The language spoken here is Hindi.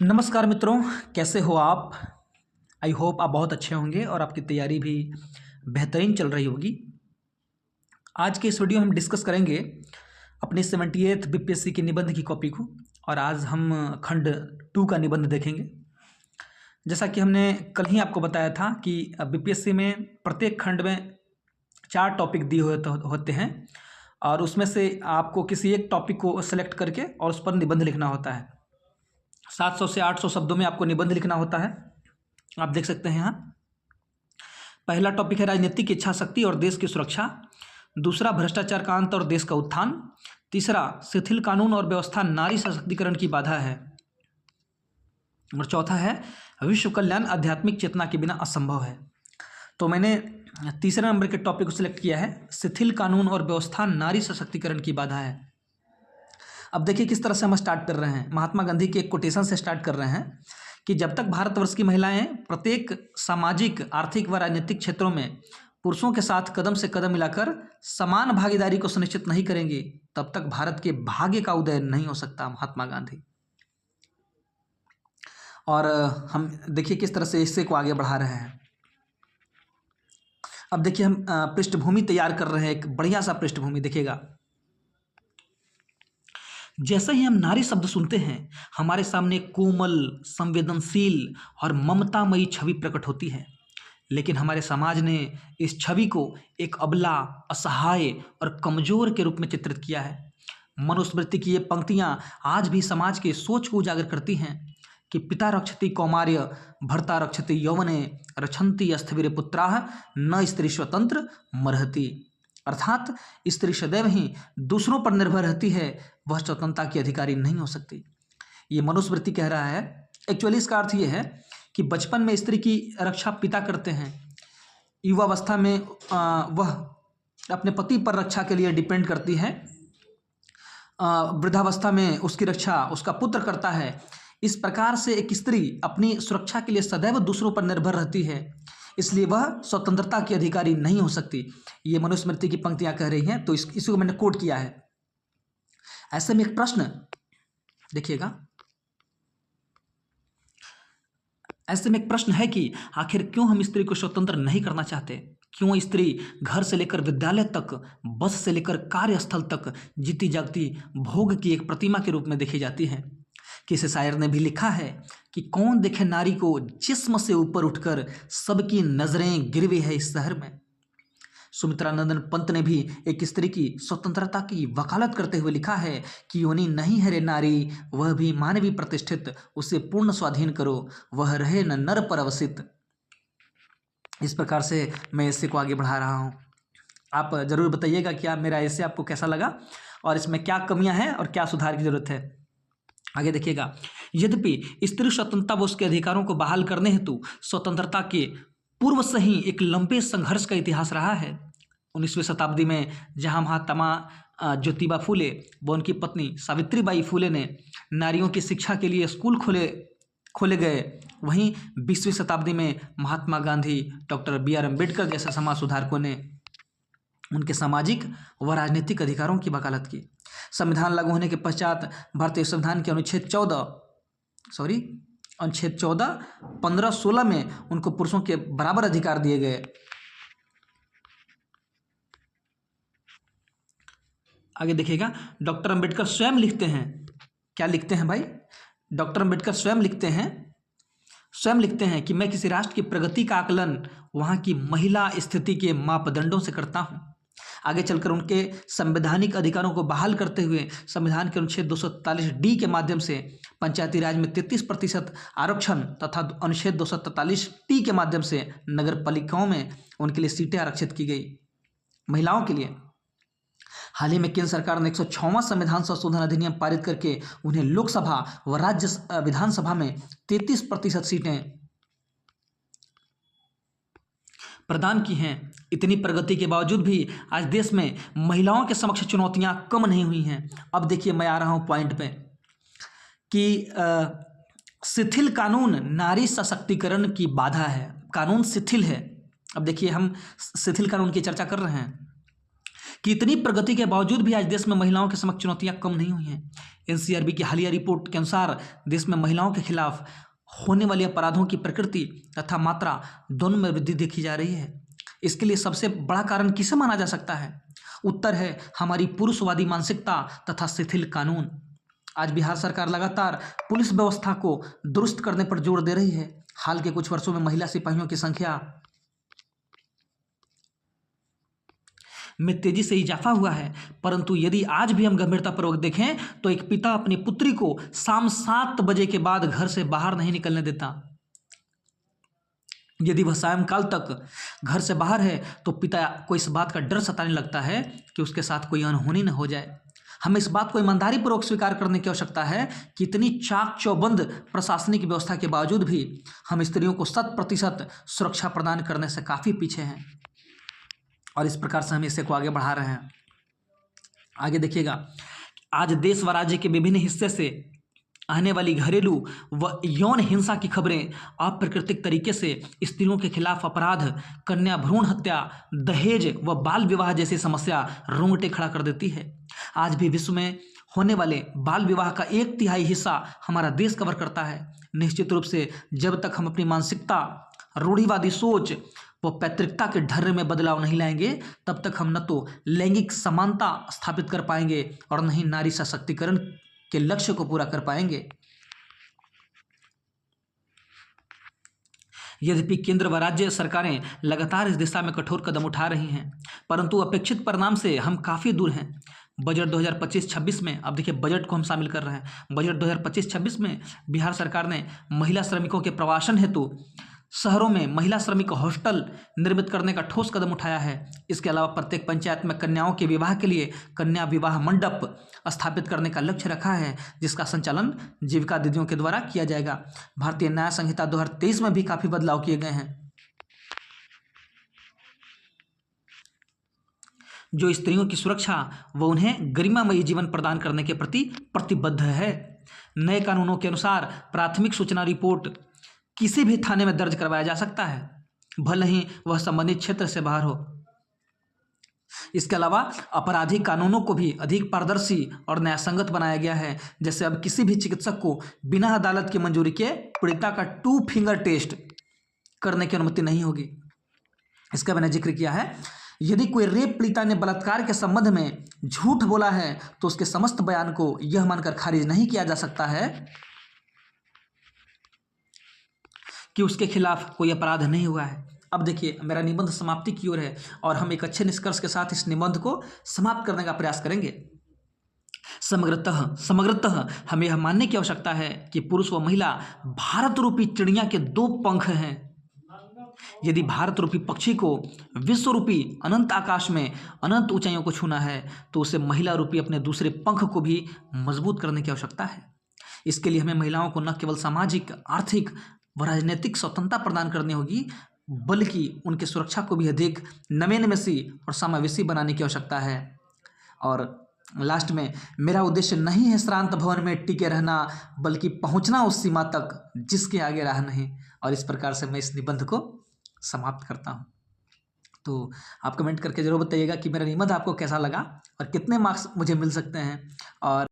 नमस्कार मित्रों, कैसे हो आप। आई होप आप बहुत अच्छे होंगे और आपकी तैयारी भी बेहतरीन चल रही होगी। आज के इस वीडियो में हम डिस्कस करेंगे अपनी 78th बीपीएससी की निबंध की कॉपी को, और आज हम खंड 2 का निबंध देखेंगे। जैसा कि हमने कल ही आपको बताया था कि बीपीएससी में प्रत्येक खंड में 4 टॉपिक दिए हुए होते हैं और उसमें से आपको किसी एक टॉपिक को सेलेक्ट करके और उस पर निबंध लिखना होता है। 700 से 800 शब्दों में आपको निबंध लिखना होता है। आप देख सकते हैं यहाँ पहला टॉपिक है राजनीतिक इच्छा शक्ति और देश की सुरक्षा। दूसरा भ्रष्टाचार का अंत और देश का उत्थान। तीसरा शिथिल कानून और व्यवस्था नारी सशक्तिकरण की बाधा है। और चौथा है विश्व कल्याण आध्यात्मिक चेतना के बिना असंभव है। तो मैंने तीसरे नंबर के टॉपिक को सिलेक्ट किया है, शिथिल कानून और व्यवस्था नारी सशक्तिकरण की बाधा है। अब देखिए किस तरह से हम स्टार्ट कर रहे हैं। महात्मा गांधी के एक कोटेशन से स्टार्ट कर रहे हैं कि जब तक भारतवर्ष की महिलाएं प्रत्येक सामाजिक, आर्थिक व राजनीतिक क्षेत्रों में पुरुषों के साथ कदम से कदम मिलाकर समान भागीदारी को सुनिश्चित नहीं करेंगे, तब तक भारत के भाग्य का उदय नहीं हो सकता। महात्मा गांधी। और हम देखिए किस तरह से इससे को आगे बढ़ा रहे हैं। अब देखिए हम पृष्ठभूमि तैयार कर रहे हैं, एक बढ़िया सा पृष्ठभूमि देखिएगा। जैसे ही हम नारी शब्द सुनते हैं, हमारे सामने कोमल, संवेदनशील और ममतामयी छवि प्रकट होती है। लेकिन हमारे समाज ने इस छवि को एक अबला, असहाय और कमजोर के रूप में चित्रित किया है। मनुस्मृति की ये पंक्तियां आज भी समाज के सोच को उजागर करती हैं कि पिता रक्षति कौमार्य, भर्ता रक्षति यौवने, रक्षन्ति अस्थिवीर पुत्राः, न स्त्री स्वतंत्र मर्हति। अर्थात स्त्री सदैव ही दूसरों पर निर्भर रहती है, वह स्वतंत्रता की अधिकारी नहीं हो सकती। ये मनुस्मृति कह रहा है। एक्चुअली इसका अर्थ ये है कि बचपन में स्त्री की रक्षा पिता करते हैं, युवावस्था में वह अपने पति पर रक्षा के लिए डिपेंड करती है, वृद्धावस्था में उसकी रक्षा उसका पुत्र करता है। इस प्रकार से एक स्त्री अपनी सुरक्षा के लिए सदैव दूसरों पर निर्भर रहती है, इसलिए वह स्वतंत्रता की अधिकारी नहीं हो सकती। ये मनुस्मृति की पंक्तियां कह रही हैं, तो इसको मैंने कोट किया है। ऐसे में एक प्रश्न देखिएगा, ऐसे में एक प्रश्न है कि आखिर क्यों हम स्त्री को स्वतंत्र नहीं करना चाहते। क्यों स्त्री घर से लेकर विद्यालय तक, बस से लेकर कार्यस्थल तक जीती जागती भोग की एक प्रतिमा के रूप में देखी जाती है। किसी शायर ने भी लिखा है कि कौन देखे नारी को जिस्म से ऊपर उठकर, सबकी नजरें गिरवी है इस शहर में। सुमित्रानंदन पंत ने भी एक स्त्री की स्वतंत्रता की वकालत करते हुए लिखा है कि योनि नहीं है रे नारी, वह भी मानवी प्रतिष्ठित, उसे पूर्ण स्वाधीन करो, वह रहे न नर पर अवसित। इस प्रकार से मैं ऐसे को आगे बढ़ा रहा हूँ। आप जरूर बताइएगा कि मेरा ऐसे आपको कैसा लगा और इसमें क्या कमियां हैं और क्या सुधार की जरूरत है। आगे देखिएगा, यद्यपि स्त्री स्वतंत्रता व उसके अधिकारों को बहाल करने हेतु स्वतंत्रता के पूर्व से ही एक लंबे संघर्ष का इतिहास रहा है। 19वीं शताब्दी में जहां महात्मा ज्योतिबा फूले व उनकी पत्नी सावित्रीबाई फूले ने नारियों की शिक्षा के लिए स्कूल खोले गए, वहीं 20वीं शताब्दी में महात्मा गांधी, डॉक्टर BR अम्बेडकर जैसे समाज सुधारकों ने उनके सामाजिक व राजनीतिक अधिकारों की वकालत की। संविधान लागू होने के पश्चात भारतीय संविधान के अनुच्छेद 14, 15, 16 में उनको पुरुषों के बराबर अधिकार दिए गए। आगे देखिएगा, डॉक्टर अम्बेडकर स्वयं लिखते हैं, क्या लिखते हैं भाई। डॉक्टर अम्बेडकर स्वयं लिखते हैं कि मैं किसी राष्ट्र की प्रगति का आकलन वहां की महिला स्थिति के मापदंडों से करता हूं। आगे चलकर उनके संवैधानिक अधिकारों को बहाल करते हुए संविधान के अनुच्छेद 243D के माध्यम से पंचायती राज में 33% आरक्षण तथा अनुच्छेद 243T के माध्यम से नगर पालिकाओं में उनके लिए सीटें आरक्षित की गई महिलाओं के लिए। हाल ही में केंद्र सरकार ने 106वां संविधान संशोधन अधिनियम पारित करके उन्हें लोकसभा व राज्य विधानसभा में 33% सीटें प्रदान की हैं। इतनी प्रगति के बावजूद भी आज देश में महिलाओं के समक्ष चुनौतियां कम नहीं हुई हैं। अब देखिए मैं आ रहा हूं पॉइंट पे कि शिथिल कानून नारी सशक्तिकरण की बाधा है। कानून शिथिल है। अब देखिए हम शिथिल कानून की चर्चा कर रहे हैं कि इतनी प्रगति के बावजूद भी आज देश में महिलाओं के समक्ष चुनौतियां कम नहीं हुई हैं। एनसीआरबी की हालिया रिपोर्ट के अनुसार देश में महिलाओं के खिलाफ होने वाले अपराधों की प्रकृति तथा मात्रा दोनों में वृद्धि देखी जा रही है। इसके लिए सबसे बड़ा कारण किसे माना जा सकता है? उत्तर है हमारी पुरुषवादी मानसिकता तथा शिथिल कानून। आज बिहार सरकार लगातार पुलिस व्यवस्था को दुरुस्त करने पर जोर दे रही है। हाल के कुछ वर्षों में महिला सिपाहियों की संख्या में तेजी से इजाफा हुआ है, परंतु यदि आज भी हम गंभीरतापूर्वक देखें तो एक पिता अपनी पुत्री को शाम 7 बजे के बाद घर से बाहर नहीं निकलने देता। यदि वह सायंकाल तक घर से बाहर है तो पिता को इस बात का डर सताने लगता है कि उसके साथ कोई अनहोनी न हो जाए। हमें इस बात को ईमानदारीपूर्वक स्वीकार करने की आवश्यकता है कि इतनी चाक चौबंद प्रशासनिक व्यवस्था के बावजूद भी हम स्त्रियों को 100% सुरक्षा प्रदान करने से काफ़ी पीछे हैं और इस प्रकार से हम इसे को आगे बढ़ा रहे हैं। आगे देखिएगा, आज देश व राज्य के विभिन्न हिस्से से आने वाली घरेलू व यौन हिंसा की खबरें अप्राकृतिक तरीके से स्त्रियों के खिलाफ अपराध, कन्या भ्रूण हत्या, दहेज व बाल विवाह जैसी समस्या रोंगटे खड़ा कर देती है। आज भी विश्व में होने वाले बाल विवाह का 1/3 हिस्सा हमारा देश कवर करता है। निश्चित रूप से जब तक हम अपनी मानसिकता, रूढ़िवादी सोच व पैतृकता के ढर्रे में बदलाव नहीं लाएंगे, तब तक हम न तो लैंगिक समानता स्थापित कर पाएंगे और न ही नारी सशक्तिकरण के लक्ष्य को पूरा कर पाएंगे। यद्यपि केंद्र व राज्य सरकारें लगातार इस दिशा में कठोर कदम उठा रही हैं, परंतु अपेक्षित परिणाम से हम काफ़ी दूर हैं। बजट 2025-26 में, अब देखिए बजट को हम शामिल कर रहे हैं, बजट 2025-26 में बिहार सरकार ने महिला श्रमिकों के प्रवासन हेतु शहरों में महिला श्रमिक हॉस्टल निर्मित करने का ठोस कदम उठाया है। इसके अलावा प्रत्येक पंचायत में कन्याओं के विवाह के लिए कन्या विवाह मंडप स्थापित करने का लक्ष्य रखा है, जिसका संचालन जीविका दीदियों के द्वारा किया जाएगा। भारतीय न्याय संहिता 2023 में भी काफ़ी बदलाव किए गए हैं, जो स्त्रियों की सुरक्षा व उन्हें गरिमामयी जीवन प्रदान करने के प्रति प्रतिबद्ध है। नए कानूनों के अनुसार प्राथमिक सूचना रिपोर्ट किसी भी थाने में दर्ज करवाया जा सकता है, भले ही वह संबंधित क्षेत्र से बाहर हो। इसके अलावा आपराधिक कानूनों को भी अधिक पारदर्शी और न्यायसंगत बनाया गया है। जैसे अब किसी भी चिकित्सक को बिना अदालत की मंजूरी के पीड़िता का 2 फिंगर टेस्ट करने की अनुमति नहीं होगी। इसका मैंने जिक्र किया है। यदि कोई रेप पीड़िता ने बलात्कार के संबंध में झूठ बोला है तो उसके समस्त बयान को यह मानकर खारिज नहीं किया जा सकता है कि उसके खिलाफ कोई अपराध नहीं हुआ है। अब देखिए, मेरा निबंध समाप्ति की ओर है और हम एक अच्छे निष्कर्ष के साथ इस निबंध को समाप्त करने का प्रयास करेंगे। समग्रतः हमें यह मानने की आवश्यकता है कि पुरुष व महिला भारत रूपी चिड़िया के 2 पंख हैं। यदि भारत रूपी पक्षी को विश्व रूपी अनंत आकाश में अनंत ऊंचाइयों को छूना है तो उसे महिला रूपी अपने दूसरे पंख को भी मजबूत करने की आवश्यकता है। इसके लिए हमें महिलाओं को न केवल सामाजिक, आर्थिक व राजनीतिक स्वतंत्रता प्रदान करनी होगी, बल्कि उनकी सुरक्षा को भी अधिक नवेनमसी और समावेशी बनाने की आवश्यकता है। और लास्ट में, मेरा उद्देश्य नहीं है श्रांत भवन में टिके रहना, बल्कि पहुंचना उस सीमा तक जिसके आगे राह नहीं। और इस प्रकार से मैं इस निबंध को समाप्त करता हूं। तो आप कमेंट करके जरूर बताइएगा कि मेरा निबंध आपको कैसा लगा और कितने मार्क्स मुझे मिल सकते हैं। और